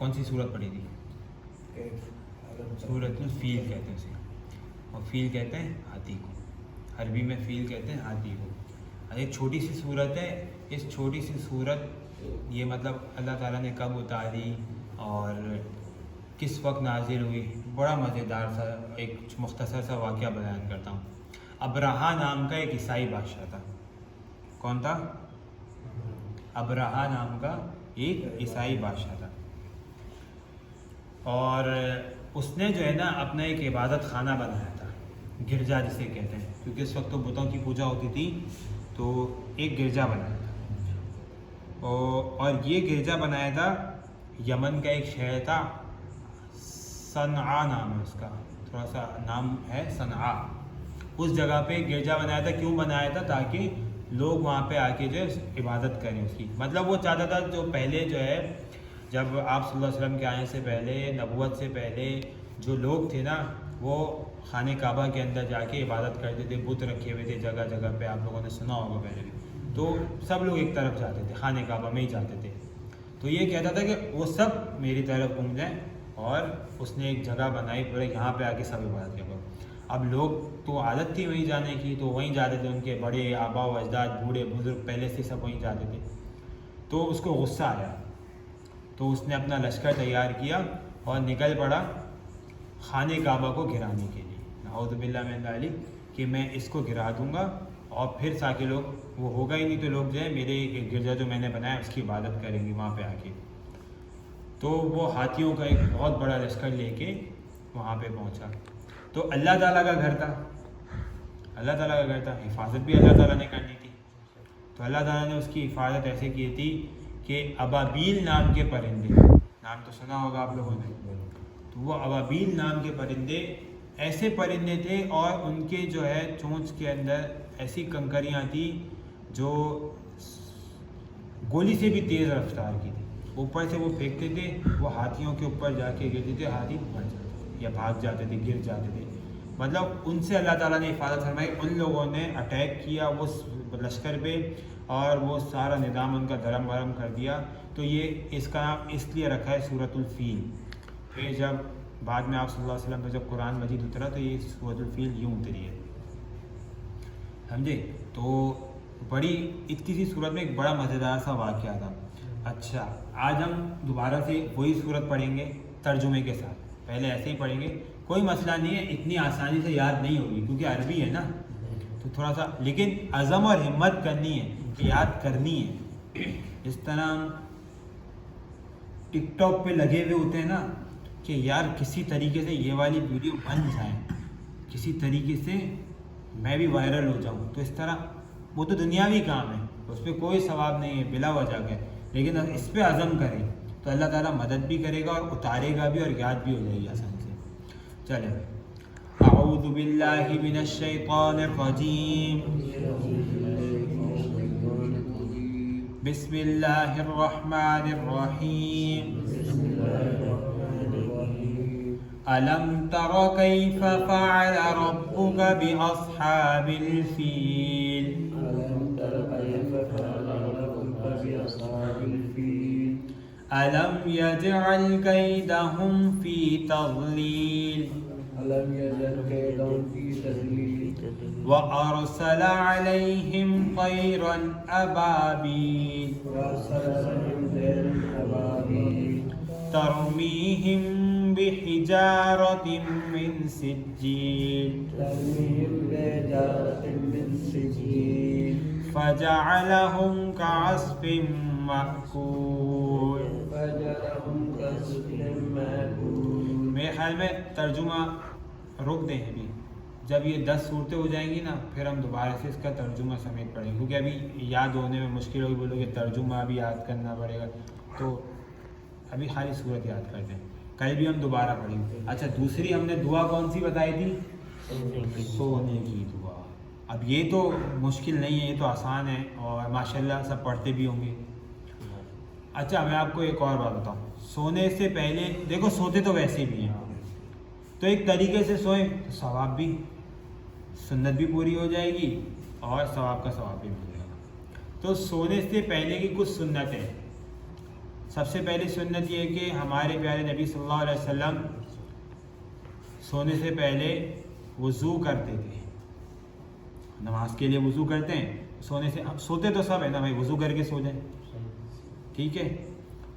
कौन सी सूरत पढ़ी थी? सूरतुल फील कहते हैं उसे, और फील कहते हैं हाथी को, अरबी में फील कहते हैं हाथी को। और एक छोटी सी सूरत है, इस छोटी सी सूरत ये मतलब अल्लाह ताला ने कब उतारी और किस वक्त नाजिल हुई, बड़ा मज़ेदार सा एक मुख्तसर सा वाक़या बयान करता हूँ। अबरहा नाम का एक ईसाई बादशाह था। कौन था? अबरहा नाम का एक ईसाई बादशाह था, और उसने जो है ना अपना एक इबादत खाना बनाया था, गिरजा जिसे कहते हैं, क्योंकि उस वक्त तो बुतों की पूजा होती थी, तो एक गिरजा बनाया था। और ये गिरजा बनाया था यमन का एक शहर था, सनआ नाम है उसका, थोड़ा सा नाम है सनआ। उस जगह पे गिरजा बनाया था। क्यों बनाया था? ताकि लोग वहाँ पे आके जो है इबादत करें उसकी। मतलब वो चाहता था जो पहले जो है, जब आप सल्लल्लाहु अलैहि वसल्लम के आने से पहले, नबुवत से पहले जो लोग थे ना, वो खाने काबा के अंदर जाके इबादत करते थे, बुत रखे हुए थे जगह जगह पे, आप लोगों ने सुना होगा पहले भी। तो सब लोग एक तरफ जाते थे, खाने काबा में ही जाते थे। तो ये कहता था कि वो सब मेरी तरफ घूम जाएँ, और उसने एक जगह बनाई, पूरे यहाँ पे आके सब इबादत करो। अब लोग तो आदत थी वहीं जाने की, तो वहीं जाते थे, उनके बड़े आबा व अजदाद, बूढ़े बुजुर्ग पहले से सब वहीं जाते थे। तो उसको गुस्सा आया, तो उसने अपना लश्कर तैयार किया और निकल पड़ा खाने काबा को गिराने के लिए। नाऊज़ु बिल्लाह मिन ज़ालिक, कि मैं इसको गिरा दूंगा और फिर साके लोग, वो होगा ही नहीं, तो लोग जो है मेरे गिरजा जो मैंने बनाया उसकी इबादत करेंगे वहाँ पे आके। तो वो हाथियों का एक बहुत बड़ा लश्कर लेके वहाँ पे पहुँचा। तो अल्लाह ताला का घर था, अल्लाह ताला का घर था, हिफाजत भी अल्लाह ताला ने करनी थी। तो अल्लाह ताला ने उसकी हिफाजत ऐसे की थी कि अबाबील नाम के परिंदे, नाम तो सुना होगा आप लोगों ने, तो वो अबाबील नाम के परिंदे ऐसे परिंदे थे, और उनके जो है चोंच के अंदर ऐसी कंकरियाँ थी जो गोली से भी तेज़ रफ्तार की थी। ऊपर से वो फेंकते थे, वो हाथियों के ऊपर जाके गिरते थे, हाथी मर जाते या भाग जाते थे, गिर जाते थे। मतलब उनसे अल्लाह ताला ने हिफाजत फरमाई। उन लोगों ने अटैक किया वो लश्कर पे, और वो सारा निज़ाम उनका धर्म भरम कर दिया। तो ये इसका नाम इसलिए रखा है सूरतुल फील। फिर जब बाद में आप सल्लल्लाहु अलैहि वसल्लम पे जब कुरान मजीद उतरा, तो ये सूरतुल फील यूँ उतरी है, समझे? तो बड़ी इतनी सी सूरत में एक बड़ा मज़ेदार सा वाक़या था। अच्छा, आज हम दोबारा से वही सूरत पढ़ेंगे तर्जुमे के साथ। पहले ऐसे ही पढ़ेंगे, कोई मसला नहीं है, इतनी आसानी से याद नहीं होगी क्योंकि अरबी है ना, तो थोड़ा सा, लेकिन अज़म और हिम्मत करनी है कि याद करनी है। इस तरह हम टिकटॉक पे लगे हुए होते हैं ना कि यार किसी तरीके से ये वाली वीडियो बन जाए, किसी तरीके से मैं भी वायरल हो जाऊँ, तो इस तरह वो तो दुनियावी काम है, उस पर कोई सवाब नहीं है बिला वजह के, लेकिन इस पे अज़म करें तो अल्लाह ताला मदद भी करेगा और उतारेगा भी, और याद भी हो जाएगी आसानी से। चले, अऊज़ु बिल्लाहि मिनश शैतानिर रजीम, बिस्मिल्लाहिर रहमानिर रहीम। अलम तरा कैफ फ़अल रब्बुक बिअस्हाबिल फील, अलम यजअल कैदहुम फी तज़लील, व अरसल अलैहिम तैरन अबाबील, तरमीहिम बिहिजारतिम मिन सिज्जील, फजअलहुम कअस्फिन मअकूल। मेरे ख्याल में तर्जुमा रोक दें अभी, जब ये 10 सूरतें हो जाएंगी ना, फिर हम दोबारा से इसका तर्जुमा समेत पढ़ेंगे, क्योंकि अभी याद होने में मुश्किल होगी। बोलोगे तर्जुमा भी याद करना पड़ेगा, तो अभी खाली सूरत याद कर दें, कल भी हम दोबारा पढ़ेंगे। अच्छा, दूसरी हमने दुआ कौन सी बताई थी? सोने की दुआ। अब ये तो मुश्किल नहीं है, ये तो आसान है, और माशाल्लाह सब पढ़ते भी होंगे। अच्छा, मैं आपको एक और बात बताऊँ, सोने से पहले देखो, सोते तो वैसे भी हैं, तो एक तरीके से सोएं तो सवाब भी, सुन्नत भी पूरी हो जाएगी और सवाब का सवाब भी मिल जाएगा। तो सोने से पहले की कुछ सुन्नत है, سب سے پہلی سنت یہ ہے کہ ہمارے پیارے نبی صلی اللہ علیہ وسلم سونے سے پہلے وضو کرتے تھے. نماز کے لیے وضو کرتے ہیں, سوتے تو سب ہے نا بھائی, وضو کر کے سو جائیں, ٹھیک ہے,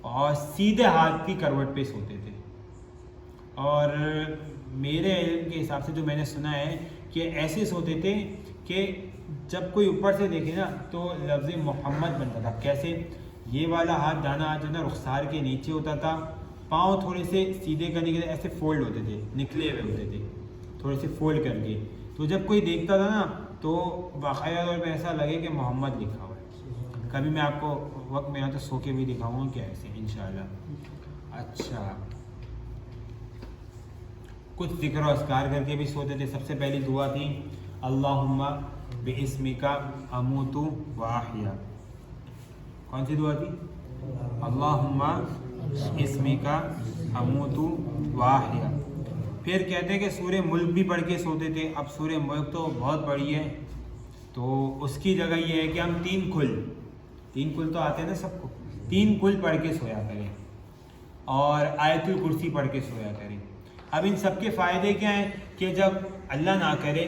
اور سیدھے ہاتھ کی کروٹ پہ سوتے تھے. اور میرے علم کے حساب سے جو میں نے سنا ہے کہ ایسے سوتے تھے کہ جب کوئی اوپر سے دیکھے نا تو لفظ محمد بنتا تھا. کیسے؟ یہ والا ہاتھ دانا جو نا رخسار کے نیچے ہوتا تھا, پاؤں تھوڑے سے سیدھے کرنے کے لیے ایسے فولڈ ہوتے تھے, نکلے ہوئے ہوتے تھے تھوڑے سے فولڈ کر کے. تو جب کوئی دیکھتا تھا نا تو باقاعدہ طور پہ ایسا لگے کہ محمد لکھا ہوا ہے. کبھی میں آپ کو وقت میں تو سو کے بھی دکھاؤں گا کہ ایسے انشاءاللہ. اچھا, کچھ ذکر و اذکار کر کے بھی سوتے تھے. سب سے پہلی دعا تھی اللہم باسمک اموت واحیا. کون سی دعا تھی؟ اللہم باسمک اموت واحیا. پھر کہتے ہیں کہ سورہ ملک بھی پڑھ کے سوتے تھے. اب سورہ ملک تو بہت بڑی ہے, تو اس کی جگہ یہ ہے کہ ہم تین کل تو آتے ہیں نا سب کو, 3 کل پڑھ کے سویا کریں اور آیت الکرسی پڑھ کے سویا کریں. اب ان سب کے فائدے کیا ہیں کہ جب اللہ نہ کرے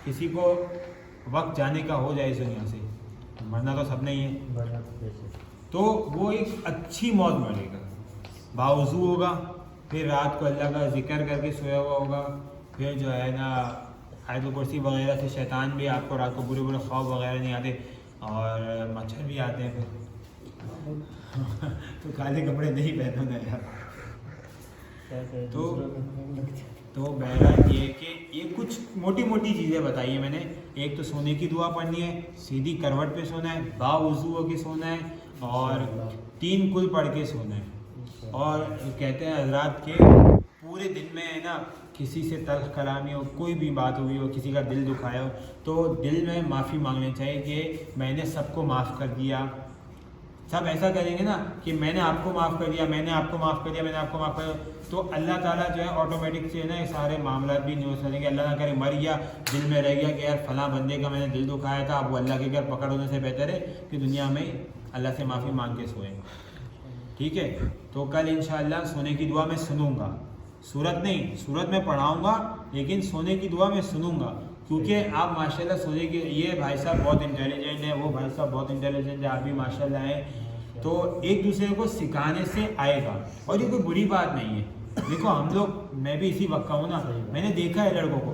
کسی کو وقت جانے کا ہو جائے اس دنیا سے, مرنا تو سب نہیں ہے, تو وہ ایک اچھی موت مرے گا, باوضو ہوگا, پھر رات کو اللہ کا ذکر کر کے سویا ہوا ہوگا, پھر جو ہے نا آیت الکرسی وغیرہ سے شیطان بھی آپ کو رات کو برے خواب وغیرہ نہیں آتے, اور مچھر بھی آتے ہیں پھر تو کالے کپڑے نہیں پہنو نا یار. تو بہرحال یہ کہ یہ کچھ موٹی موٹی چیزیں بتائی ہیں میں نے. ایک تو سونے کی دعا پڑھنی ہے, سیدھی کروٹ پہ سونا ہے, باوضو ہو کے سونا ہے, اور 3 کل پڑھ کے سونا ہے. اور کہتے ہیں حضرات کہ پورے دن میں ہے نا کسی سے تلخ کلامی ہو, کوئی بھی بات ہوئی ہو, کسی کا دل دکھایا ہو, تو دل میں معافی مانگنی چاہیے کہ میں نے سب کو معاف کر دیا. سب ایسا کریں گے نا کہ میں نے آپ کو معاف کر دیا, میں نے آپ کو معاف کر دیا, میں نے آپ کو معاف کر دیا, تو اللہ تعالیٰ جو ہے آٹومیٹک سے ہے نا یہ سارے معاملات بھی نہیں ہو سکیں گے. اللہ نہ کرے مر گیا, دل میں رہ گیا کہ یار فلاں بندے کا میں نے دل دکھایا تھا, اب وہ اللہ کے گھر پکڑ ہونے سے بہتر ہے کہ دنیا میں اللہ سے معافی مانگ کے سوئیں. ٹھیک ہے, تو کل انشاءاللہ سونے کی دعا میں سنوں گا, صورت نہیں, صورت میں پڑھاؤں گا لیکن سونے کی دعا میں سنوں گا, کیونکہ آپ ماشاءاللہ سونے کی, یہ بھائی صاحب بہت انٹیلیجنٹ ہے, وہ بھائی صاحب بہت انٹیلیجنٹ ہے, آپ بھی ماشاءاللہ ہیں, تو ایک دوسرے کو سکھانے سے آئے گا. اور یہ کوئی بری بات نہیں ہے. دیکھو ہم لوگ, میں بھی اسی وقت کا ہوں نا, میں نے دیکھا ہے لڑکوں کو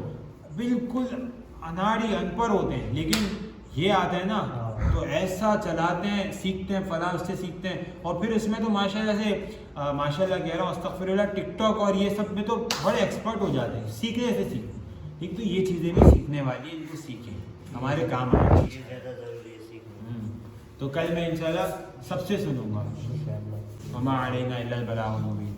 بالکل اناڑی ان پڑھ ہوتے ہیں, لیکن یہ آتا ہے نا تو ایسا چلاتے ہیں, سیکھتے ہیں, فلاں اس سے سیکھتے ہیں, اور پھر اس میں تو ماشاءاللہ سے ماشاءاللہ کہہ رہا ہوں استغفر اللہ, ٹک ٹاک اور یہ سب میں تو بڑے ایکسپرٹ ہو جاتے ہیں, سیکھنے سے سیکھیں. ٹھیک, تو یہ چیزیں بھی سیکھنے والی ہیں, ان کو سیکھیں, ہمارے کام آئیں. تو کل میں انشاءاللہ سب سے سنوں گا. وما علینا الا البلاغ المبین.